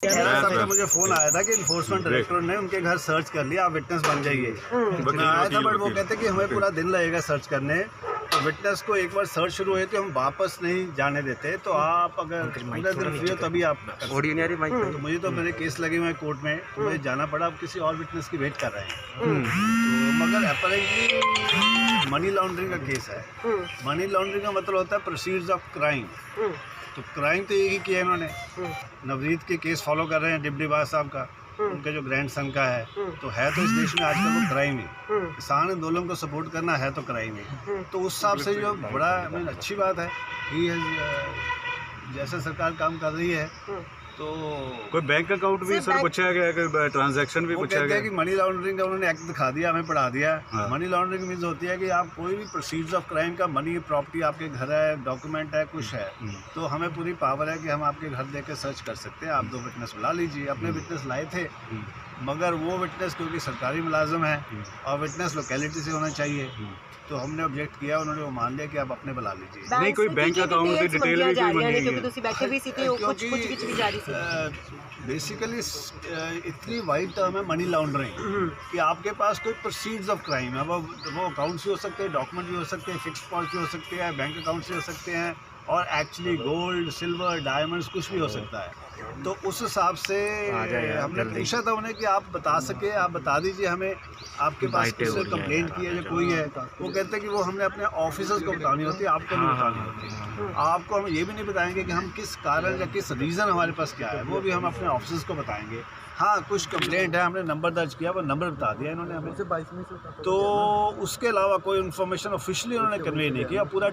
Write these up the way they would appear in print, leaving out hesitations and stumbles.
तब तो मुझे फोन आया था कि इन्फोर्समेंट डायरेक्टर ने उनके घर सर्च कर लिया, आप विटनेस बन जाइए। मैं आया था, बट वो कहते कि हमें पूरा दिन लगेगा सर्च करने। तो विटनेस को एक बार सर्च शुरू हुए तो हम वापस नहीं जाने देते। तो आप अगर पूरा दिन फ्री हो तभी आप। तो मुझे तो मेरे केस लगे हुए हैं कोर्ट में, तो मुझे जाना पड़ा। अब किसी और विटनेस की वेट कर रहे हैं। तो मगर अपेरेंटली मनी लॉन्ड्रिंग का केस है। मनी लॉन्ड्रिंग का मतलब होता है प्रोसीड्स ऑफ क्राइम। तो क्राइम तो यही किया इन्होंने। नवरीत के केस फॉलो कर रहे हैं डिप्टी बास साहब का, उनके जो ग्रैंडसन का है। तो इस देश में आजकल वो क्राइम है। किसान आंदोलन को सपोर्ट करना है तो क्राइम है। तो उस हिसाब से जो बड़ा अच्छी बात है कि जैसे सरकार काम कर रही है। तो कोई बैंक अकाउंट भी सर पूछा गया, कोई ट्रांजैक्शन भी पूछा गया कि मनी लॉन्ड्रिंग का उन्होंने एक्ट दिखा दिया, हमें पढ़ा दिया। मनी लॉन्ड्रिंग मीन्स होती है कि आप कोई भी प्रोसीड्स ऑफ क्राइम का मनी, प्रॉपर्टी आपके घर है, डॉक्यूमेंट है, कुछ है, तो हमें पूरी पावर है कि हम आपके घर देके सर्च कर सकते हैं। आप 2 विटनेस बुला लीजिए। अपने विटनेस लाए थे, मगर वो विटनेस क्योंकि सरकारी मुलाजिम है और विटनेस लोकेलिटी से होना चाहिए, तो हमने ऑब्जेक्ट किया। उन्होंने वो मान लिया कि आप अपने बुला लीजिए। नहीं, कोई बैंक अकाउंट की डिटेल भी कोई मांगी बेसिकली इतनी वाइड टर्म है मनी लॉन्ड्रिंग कि आपके पास कोई प्रोसीड्स ऑफ क्राइम है। वो अकाउंट्स भी हो सकते हैं, डॉक्यूमेंट भी हो सकते हैं, फिक्स्ड डिपॉजिट भी हो सकते हैं, बैंक अकाउंट्स भी हो सकते हैं, और एक्चुअली गोल्ड, सिल्वर, डायमंड्स कुछ भी हो सकता है। तो उस हिसाब से हमने पूछा था उन्हें कि आप बता सके, आप बता दीजिए हमें आपके पास किससे कंप्लेंट की है या कोई है। वो कहते हैं कि वो हमने अपने ऑफिसर्स को बतानी होती है, आपको नहीं बतानी होती। आपको हम ये भी नहीं बताएंगे कि हम किस कारण या किस रीज़न हमारे पास क्या है, वो भी हम अपने ऑफिसर्स को बताएंगे। हाँ, कुछ कंप्लेंट है, हमने नंबर दर्ज किया, वो नंबर बता दिया इन्होंने हमें। तो उसके अलावा कोई इन्फॉर्मेशन ऑफिशियली उन्होंने कन्वे नहीं किया। पूरा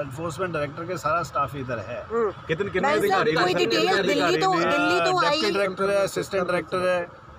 इन्फोर्समेंट डायरेक्टर के सारा स्टाफ इधर है। कितने अधिकारी, डिप्टी डायरेक्टर है, असिस्टेंट डायरेक्टर है,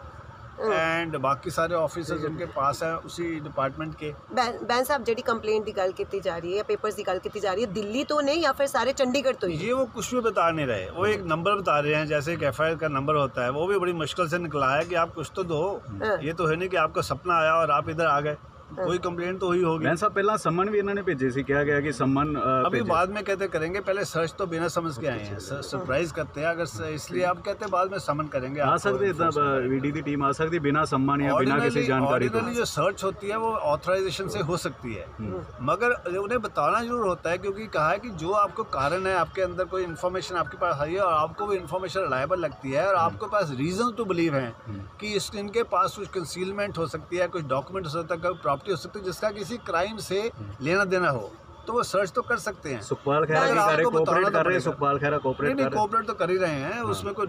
एंड बाकी सारे ऑफिसर्स उनके पास है उसी डिपार्टमेंट के। बैन साहब जेडी कंप्लेंट की गल की जा रही है या पेपर्स की गल की जा रही है, दिल्ली तो नहीं या फिर सारे चंडीगढ़ तो ही? ये वो कुछ भी बता नहीं रहे। वो एक नंबर बता रहे हैं, जैसे एक FIR का नंबर होता है, वो भी बड़ी मुश्किल से निकला है कि आप कुछ तो दो। ये तो है नहीं कि आपका सपना आया और आप इधर आ गए। कोई कंप्लेंट तो हुई होगी। साहब पहला सम्मन भी इन्होंने भेजे सी, क्या गया कि सम्मन अभी बाद में कहते करेंगे, पहले सर्च तो बिना समझ के आए हैं, सरप्राइज करते हैं अगर, इसलिए आप कहते हैं बाद में समन करेंगे। आ सकते VD की टीम आ सकती है बिना सम्मान या बिना किसी जानकारी के। जो सर्च होती है वो ऑथराइजेशन से हो सकती है, मगर उन्हें बताना जरूर होता है, क्योंकि कहा है कि जो आपको कारण है, आपके अंदर कोई इन्फॉर्मेशन आपके पास आई है और आपको वो इन्फॉर्मेशन रिलायबल लगती है और आपके पास रीजन टू बिलीव है कि इनके पास कुछ कंसीलमेंट हो सकती है, कुछ डॉक्यूमेंट हो सकता है, कोई प्रॉपर्टी हो सकती है जिसका किसी क्राइम से लेना देना हो, तो वो सर्च तो कर सकते हैं। सुखपाल खैरा कोऑपरेट कर रहे हैं, सुखपाल खैरा कोऑपरेट कर ही रहे हैं, उसमें कोई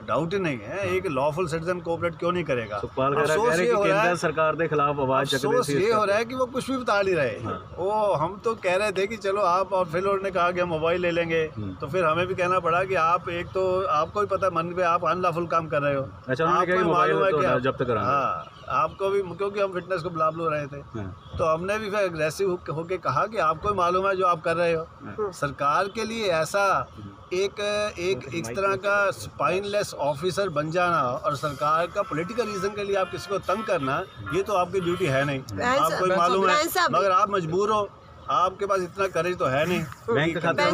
डाउट ही नहीं है। एक लॉफुल सिटीजन कोऑपरेट क्यों नहीं करेगा? सुखपाल खैरा कह रहे हैं कि केंद्र सरकार के खिलाफ आवाज चक रही थी। ये हो रहा है कि वो कुछ भी बता नहीं रहे। वो हम तो कह रहे थे कि चलो आप, और फिर उन्होंने कहा कि हम मोबाइल ले लेंगे, तो फिर हमें भी कहना पड़ा कि आप, एक तो आपको भी पता मन पे आप अनलॉफुल काम कर रहे हो। अच्छा, आपको मालूम है कि जब्त करा। हाँ, आपको भी, क्योंकि हम फिटनेस को बुला रहे थे, तो हमने भी फिर एग्रेसिव होके कहा कि आपको मालूम है जो आप कर रहे हो। सरकार के लिए ऐसा एक तरह का स्पाइनलेस ऑफिसर बन जाना और सरकार का पॉलिटिकल रीजन के लिए आप किसी को तंग करना, ये तो आपकी ड्यूटी है नहीं। आपको मालूम है, मगर आप मजबूर हो, आपके पास इतना करेज तो है नहीं। बैंक खाता ये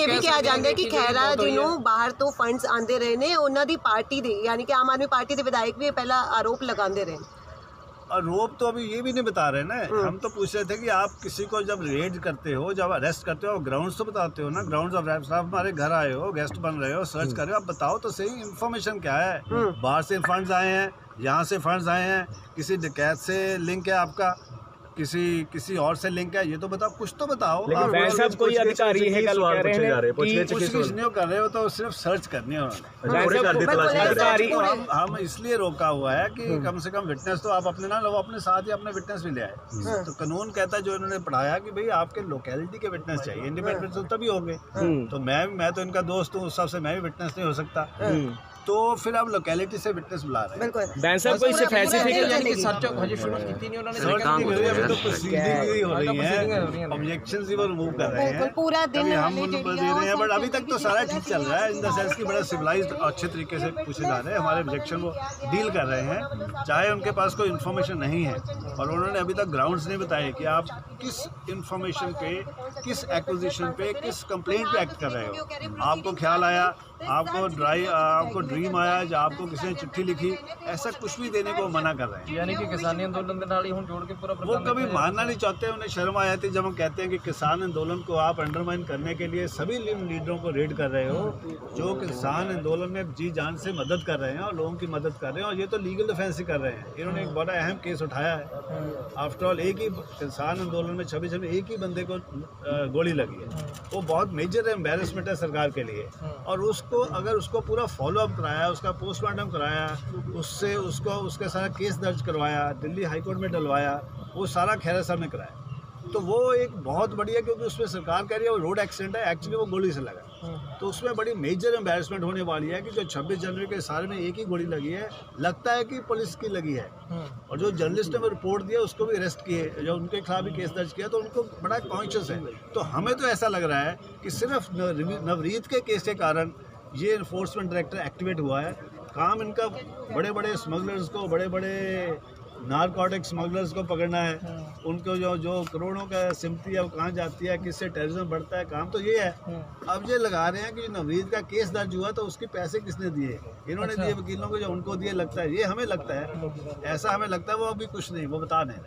भी किया जाता है कि खैरा जिन्हों बाहर तो फंड्स आंदे रहे ने, उन्हां दी पार्टी दे, यानी कि आम आदमी पार्टी के विधायक भी पहला आरोप लगाते रहे। आरोप तो अभी ये भी नहीं बता रहे ना। हम तो पूछ रहे थे कि आप किसी को जब रेड करते हो, जब अरेस्ट करते हो, ग्राउंड्स तो बताते हो ना। ग्राउंड्स ऑफ अरेस्ट, आप हमारे घर आए हो, गेस्ट बन रहे हो, सर्च कर रहे हो, आप बताओ तो सही इन्फॉर्मेशन क्या है। बाहर से फंड्स आए हैं, यहाँ से फंड्स आए हैं, किसी डकैत से लिंक है आपका, किसी और से लिंक है, ये तो बताओ, कुछ तो बताओ। कोई अधिकारी है कल कह रहे हैं नहीं कर रहे हो, तो सिर्फ सर्च करनी है। हम इसलिए रोका हुआ है कि कम से कम विटनेस तो आप अपने ना लो, अपने साथ ही अपने विटनेस भी ले आए। तो कानून कहता है, जो इन्होंने पढ़ाया, कि भाई आपके लोकेलिटी के विटनेस चाहिए, इंडिपेंडेंट तो तभी होंगे। तो मैं तो इनका दोस्त हूँ, उस हिसाब से मैं भी विटनेस नहीं हो सकता। तो फिर आप लोकेलिटी से विटनेस बुला रहे हैं। बैन साहब कोई स्पेसिफिक सर्च तो प्रोसीडिंग हो रही है, ऑब्जेक्शंस ही वो रिमूव कर रहे हैं पूरा दिन हम दे रहे हैं, बट अभी तक तो सारा ठीक चल रहा है, इन द सेंस की बड़ा सिविलाइज्ड अच्छे तरीके से पूछे जा रहे हैं। हमारे ऑब्जेक्शन वो डील कर रहे हैं, चाहे उनके पास कोई इन्फॉर्मेशन नहीं है, और उन्होंने अभी तक ग्राउंड्स नहीं बताए कि आप किस इन्फॉर्मेशन पे, किस एक्विजिशन पे, किस कंप्लेंट पे एक्ट कर रहे हो। आपको ख्याल आया आपको ड्रीम आया या आपको किसी ने चिट्ठी लिखी, ऐसा कुछ भी देने को मना कर रहे हैं। यानी कि किसानी अंदोलन के नाल ही हम जोड़ के पूरा वो कभी मानना नहीं चाहते, उन्हें शर्म आ जाती जब हम कहते हैं कि किसान आंदोलन को आप अंडरमाइन करने के लिए सभी लीडरों को रेड कर रहे हो जो किसान आंदोलन में जी जान से मदद कर रहे हैं और लोगों की मदद कर रहे हैं, और ये तो लीगल डिफेंस ही कर रहे हैं। इन्होंने एक बड़ा अहम केस उठाया है। आफ्टर ऑल एक ही किसान आंदोलन में 26 में एक ही बंदे को गोली लगी है, वो बहुत मेजर एम्बेरसमेंट है सरकार के लिए। और उसको पूरा फॉलोअप कराया, उसका पोस्टमार्टम कराया, उसके सारा केस दर्ज करवाया, दिल्ली हाई कोर्ट में डलवाया, वो सारा खैरा साहब ने कराया। तो वो एक बहुत बढ़िया, क्योंकि उसमें सरकार कह रही है वो रोड एक्सीडेंट है, एक्चुअली वो गोली से लगा। तो उसमें बड़ी मेजर एम्बेरसमेंट होने वाली है कि जो 26 जनवरी के सारे में एक ही गोली लगी है, लगता है कि पुलिस की लगी है। और जो जर्नलिस्ट ने वो रिपोर्ट दिया उसको भी अरेस्ट किए, जो उनके खिलाफ भी केस दर्ज किया, तो उनको बड़ा कॉन्शियस है। तो हमें तो ऐसा लग रहा है कि सिर्फ नवरीत के केस के कारण ये इन्फोर्समेंट डायरेक्टर एक्टिवेट हुआ है। काम इनका बड़े बड़े स्मगलर्स को, बड़े बड़े नारकोटिक स्मगलर्स को पकड़ना है, उनको जो करोड़ों का सिम्पटी है वो कहाँ जाती है, किससे टेररिज्म बढ़ता है, काम तो ये है। अब ये लगा रहे हैं कि नवरीत का केस दर्ज हुआ तो उसके पैसे किसने दिए, इन्होंने दिए वकीलों को, जो उनको दिए, लगता है ये हमें लगता है, ऐसा हमें लगता है। वो अभी कुछ नहीं, वो बता दें।